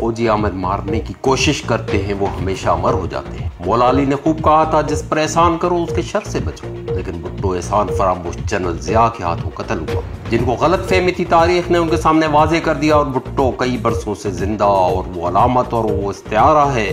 फौजी आमिर मारने की कोशिश करते हैं वो हमेशा अमर हो जाते हैं। मौला अली ने खूब कहा था जिस पर एहसान करो उसके शर से बचो, लेकिन भुट्टो एहसान फरामोश जनरल जिया के हाथों कत्ल हुआ। जिनको गलत फहमी थी तारीख ने उनके सामने वाजे कर दिया और भुट्टो कई बरसों से जिंदा और वो अलामत और वो इस्तिआरा है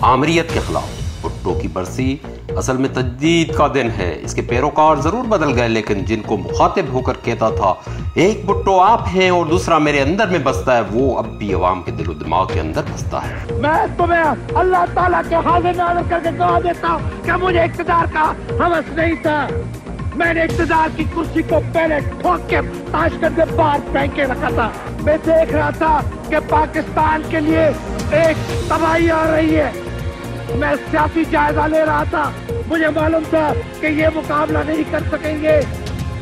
आमरीत के खिलाफ। भुट्टो की बरसी असल में तजदीद का दिन है। इसके पैरोकार जरूर बदल गए, लेकिन जिनको मुखातिब होकर कहता था एक भुट्टो आप हैं और दूसरा मेरे अंदर में बसता है, वो अब भी अवाम के दिलो दिमाग के अंदर बसता है। मैं तुम्हें अल्लाह ताला के हाजिर नाज़िर करके गवाह देता हूँ कि मुझे इक़्तिदार का हवस नहीं था। मैंने इक़्तिदार की कुर्सी को पहले ठोक के ताशकंद के बाहर फेंक के रखा था। मैं देख रहा था कि पाकिस्तान के लिए एक तबाही आ रही है। मैं सियासी जायजा ले रहा था। मुझे मालूम था कि ये मुकाबला नहीं कर सकेंगे,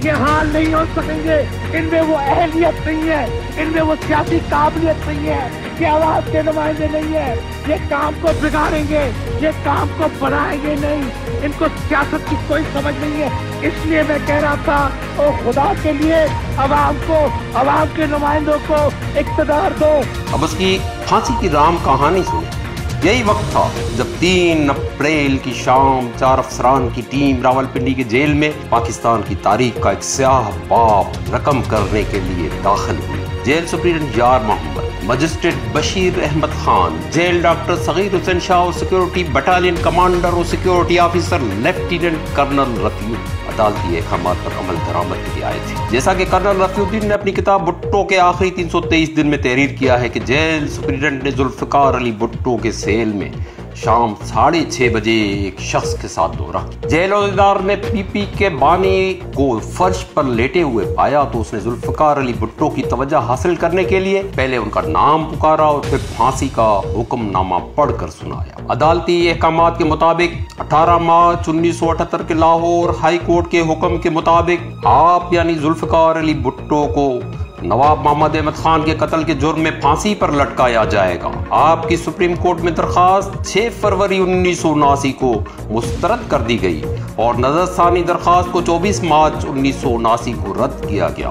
ये हाल नहीं हो सकेंगे, इनमें वो अहलियत नहीं है, इनमें वो सियासी काबिलियत नहीं है, ये आवाज के नुमाइंदे नहीं है, ये काम को बिगाड़ेंगे, ये काम को बढ़ाएंगे नहीं, इनको सियासत की कोई समझ नहीं है। इसलिए मैं कह रहा था ओ खुदा के लिए अवाम को, अवाम के नुमाइंदों को इक़्तिदार दो। अब उसकी फांसी की राम कहानी सुने। यही वक्त था जब 3 अप्रैल की शाम 4 अफसरान की टीम रावलपिंडी के जेल में पाकिस्तान की तारीख का एक स्याह बाब रकम करने के लिए दाखिल हुई। Jail superintendent Yar Mohammad, magistrate Bashir Ahmed Khan, jail doctor Sagheer Hussain Shah, security battalion commander और security officer lieutenant colonel Rafiuddin अदालती अहकामात पर अमल दरामद के लिए आए थे। जैसा कि कर्नल रफीउद्दीन ने अपनी किताब भुट्टो के आखिरी 323 दिन में तहरीर किया है कि जेल सुप्रीडेंट ने जुल्फिकार अली भुट्टो के सेल में शाम 6:30 बजे एक शख्स के साथ दौरा। जेलोदार ने पीपी के बानी को फर्श पर लेटे हुए पाया तो उसने जुल्फिकार अली भुट्टो की तवज्जो हासिल करने के लिए पहले उनका नाम पुकारा और फिर फांसी का हुक्मनामा पढ़कर सुनाया। अदालती अहकामात के मुताबिक 18 मार्च 1978 के लाहौर हाई कोर्ट के हुक्म के मुताबिक आप यानी जुल्फिकार अली भुट्टो को नवाब मोहम्मद अहमद खान के कत्ल के जुर्म में फांसी पर लटकाया जाएगा। आपकी सुप्रीम कोर्ट में दरखास्त 6 फरवरी 1979 को मुस्तरद कर दी गई और नजरसानी दरखास्त को 24 मार्च 1979 को रद्द किया गया।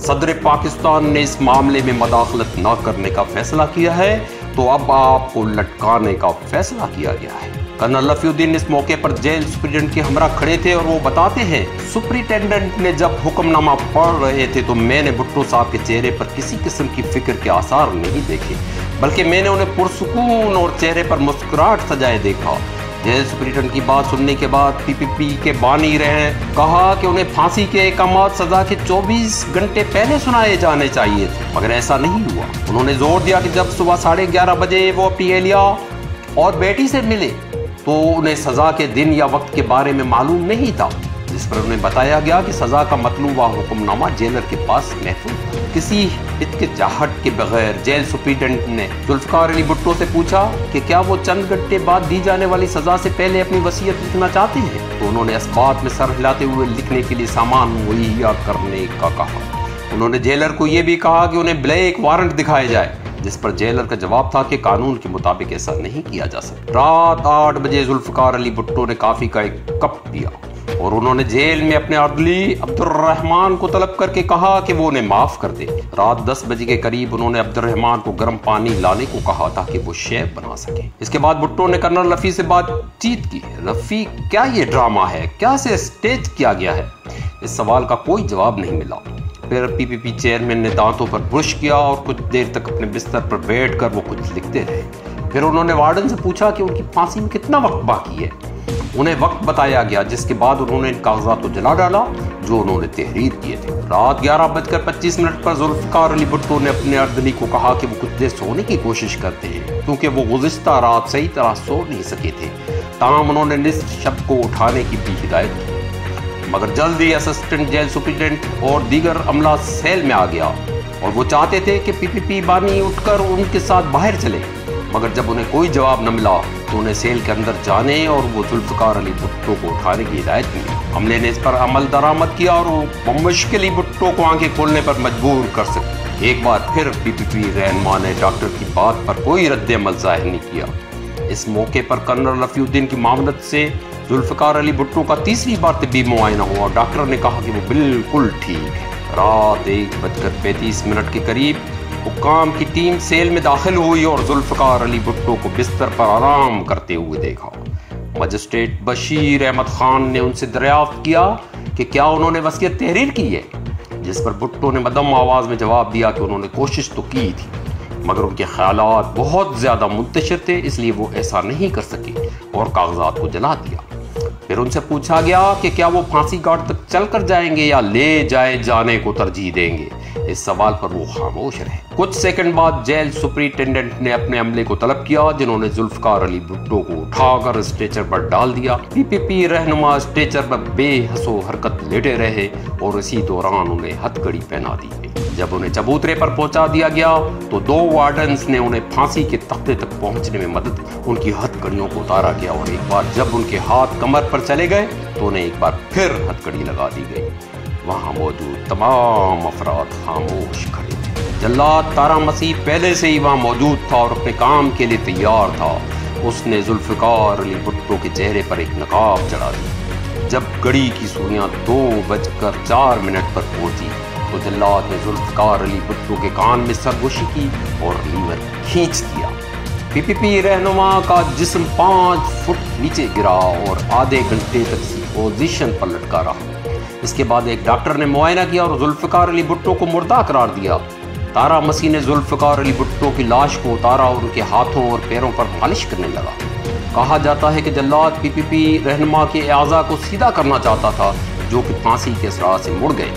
सदर पाकिस्तान ने इस मामले में मदाखलत न करने का फैसला किया है, तो अब आपको लटकाने का फैसला किया गया है। कर्नल रफीउद्दीन इस मौके पर जेल सुप्रीडेंट के हमरा खड़े थे और वो बताते हैं सुप्रिटेंडेंट ने जब हुक्मनामा पढ़ रहे थे तो मैंने भुट्टो साहब के चेहरे पर किसी किस्म की फिक्र के आसार नहीं देखे, बल्कि मैंने उन्हें पुरसुकून और चेहरे पर मुस्कुराहट सजाए देखा। जेल सुप्रीडेंट की बात सुनने के बाद पीपीपी के बानी रहे कहा कि उन्हें फांसी के अहकामात सजा के 24 घंटे पहले सुनाए जाने चाहिए थे, मगर ऐसा नहीं हुआ। उन्होंने जोर दिया कि जब सुबह 11:30 बजे वो अपनी एहलिया और बेटी से मिले तो उन्हें सजा के दिन या वक्त के बारे में मालूम नहीं था, जिस पर उन्हें बताया गया कि सजा का मतलूबा हुक्मनामा जेलर के पास महफूज था। किसी हिचकिचाहट के बगैर जेल सुप्रीडेंट ने जुल्फिकार अली भुट्टो से पूछा कि क्या वो चंद घंटे बाद दी जाने वाली सजा से पहले अपनी वसीयत लिखना चाहते हैं, तो उन्होंने इस बात में सर हिलाते हुए लिखने के लिए सामान मुहैया करने का कहा। उन्होंने जेलर को यह भी कहा कि उन्हें ब्लैक वारंट दिखाया जाए, जिस पर जेलर का जवाब था कि कानून के मुताबिक ऐसा नहीं किया जा सकता। रात 8 बजे जुल्फिकार अली भुट्टो ने कॉफी का एक कप पिया और उन्होंने जेल में अपने अदली अब्दुर्रहमान को तलब करके कहा कि वो उन्हें माफ कर दे। रात 10 बजे के करीब उन्होंने अब्दुर्रहमान को गर्म पानी लाने को कहा ताकि वो शेव बना सके। इसके बाद भुट्टो ने कर्नल रफी से बातचीत की। रफी, क्या ये ड्रामा है, क्या से स्टेज किया गया है? इस सवाल का कोई जवाब नहीं मिला। फिर पीपीपी चेयरमैन ने दांतों पर ब्रश किया और कुछ देर तक अपने बिस्तर पर बैठकर वो कुछ लिखते रहे। फिर उन्होंने वार्डन से पूछा कि उनकी फांसी में कितना वक्त बाकी है। उन्हें वक्त बताया गया, जिसके बाद उन्होंने इन कागजात को जला डाला जो उन्होंने तहरीर किए थे। रात 11:25 पर जुल्फिकार अली भुट्टो ने अपने अर्दली को कहा कि वो कुछ देर सोने की कोशिश करते हैं, क्योंकि वो गुज़िश्ता रात सही तरह सो नहीं सके थे। तमाम उन्होंने निस्फ शब को उठाने की भी हिदायत की, मगर जल्द ही असिस्टेंट जेल सुप्रीडेंट और दीगर अमला सेल में आ गया और वो चाहते थे कि पीपीपी बानी उठकर उनके साथ बाहर चले, मगर जब उन्हें कोई जवाब न मिला तो उन्हें सेल के अंदर जाने और वो जुल्फिकार अली भुट्टो को उठाने की हिदायत मिली। अमले ने इस पर अमल दरामद किया और वो मुश्किल ही भुट्टो को आंखें खोलने पर मजबूर कर सके। एक बार फिर पीपीपी रहनुमा ने डॉक्टर की बात पर कोई रद्द-ए-अमल जाहिर नहीं किया। इस मौके पर कर्नल रफीउद्दीन की मामलत से जुल्फिकार अली भुट्टो का तीसरी बार तिब्बी मुआयना हुआ और डॉक्टर ने कहा कि वो बिल्कुल ठीक है। रात 1:35 के करीब حکام کی ٹیم سیل میں داخل ہوئی اور ذوالفقار علی بھٹو کو بستر پر آرام کرتے ہوئے دیکھا۔ مجسٹریٹ بشیر احمد خان نے ان سے دریافت کیا کہ کیا انہوں نے وصیت تحریر کی ہے، جس پر بھٹو نے مدم آواز میں جواب دیا کہ انہوں نے کوشش تو کی تھی، مگر ان کے خیالات بہت زیادہ منتشر تھے، اس لیے وہ ایسا نہیں کر سکے اور کاغذات کو جلا دیا۔ پھر ان سے پوچھا گیا کہ کیا وہ پھانسی گھاٹ تک چل کر جائیں گے یا لے جائے جانے کو ترجیح دیں گے۔ اس سوال پر وہ خاموش رہے۔ کچھ سیکنڈ بعد جیل سپرنٹینڈنٹ نے اپنے عملے کو طلب کیا، جنہوں نے ذوالفقار علی بھٹو کو اٹھا کر اسٹریچر پر ڈال دیا۔ پی رہنما اسٹریچر پر بے حس و حرکت لیٹے رہے اور اسی دوران انہیں ہتھ کڑی پہنا دی گئی۔ جب انہیں چبوترے پر پہنچا دیا گیا تو 2 وارڈنز نے انہیں پھانسی کے تختے تک پہنچنے میں مدد کی۔ ان کی ہتھ کڑیوں کو اتارا گیا اور ایک بار جب ان کے ہاتھ کمر پر چلے گئے تو انہیں ایک بار پھر ہتھ کڑی لگا دی گئی۔ وہاں موجود تمام افراد خاموش کھڑے تھے۔ جلاد تارا مسیح پہلے سے ہی وہاں موجود تھا اور اپنے کام کے لیے تیار تھا۔ اس نے ذوالفقار علی بھٹو کے چہرے پر ایک نقاب چڑھا دی۔ جب گھڑی کی سوئیاں 2:04 پر پہنچی تو جلاد نے ذوالفقار علی بھٹو کے کان میں سرگوشی کی اور لیور کھینچ دیا۔ پی رہنما کا جسم 5 فٹ نیچے گرا اور آدھے گھنٹے تک اسی پوزیشن پر لٹکا رہا۔ اس کے بعد ایک ڈاکٹر نے معائنہ کیا اور ذوالفقار علی بھٹو کو مردہ قرار دیا۔ تارا مسیح نے ذوالفقار علی بھٹو کی لاش کو اتارا اور ان کے ہاتھوں اور پیروں پر مالش کرنے لگا۔ کہا جاتا ہے کہ جلاد پی رہنما کے اعضاء کو سیدھا کرنا چاہتا تھا، جو کہ پھانسی کے اثرات سے مڑ گئے۔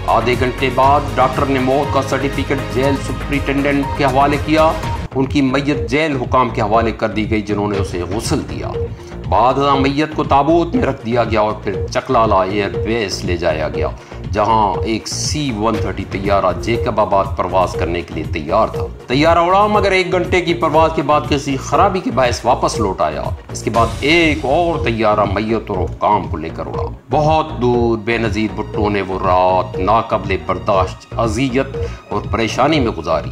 آدھے گھنٹے بعد ڈاکٹر نے موت کا سرٹیفکیٹ جیل سپرنٹینڈنٹ کے حوالے کیا۔ ان کی میت جیل حکام کے حوالے کر دی گئی، جنہوں نے اسے غسل دیا۔ بعد ازاں میت کو تابوت میں رکھ دیا گیا اور پھر چکلالہ ایئر بیس لے جایا گیا، جہاں ایک C-130 طیارہ جیکب آباد پرواز کرنے کے لیے تیار تھا۔ طیارہ اڑا مگر 1 گھنٹے کی پرواز کے بعد کسی خرابی کے باعث واپس لوٹ آیا۔ اس کے بعد ایک اور طیارہ میت اور حکام کو لے کر اڑا۔ بہت دور بے نظیر بھٹو نے وہ رات ناقابل برداشت اذیت اور پریشانی میں گزاری۔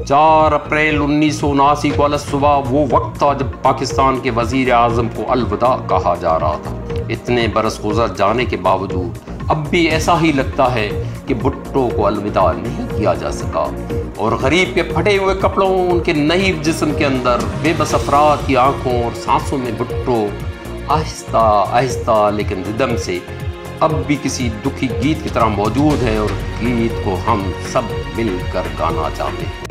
4 اپریل 1979 کو الصبح وہ وقت تھا جب پاکستان کے وزیر اعظم کو الوداع کہا جا رہا تھا۔ اتنے برس گزر جانے کے باوجود اب بھی ایسا ہی لگتا ہے کہ بھٹو کو الوداع نہیں کیا جا سکا، اور غریب کے پھٹے ہوئے کپڑوں، ان کے نحیف جسم کے اندر بے بس افراد کی آنکھوں اور سانسوں میں بھٹو آہستہ آہستہ لیکن ردم سے اب بھی کسی دکھی گیت کی طرح موجود ہے، اور گیت کو ہم سب مل کر گانا چاہتے ہیں۔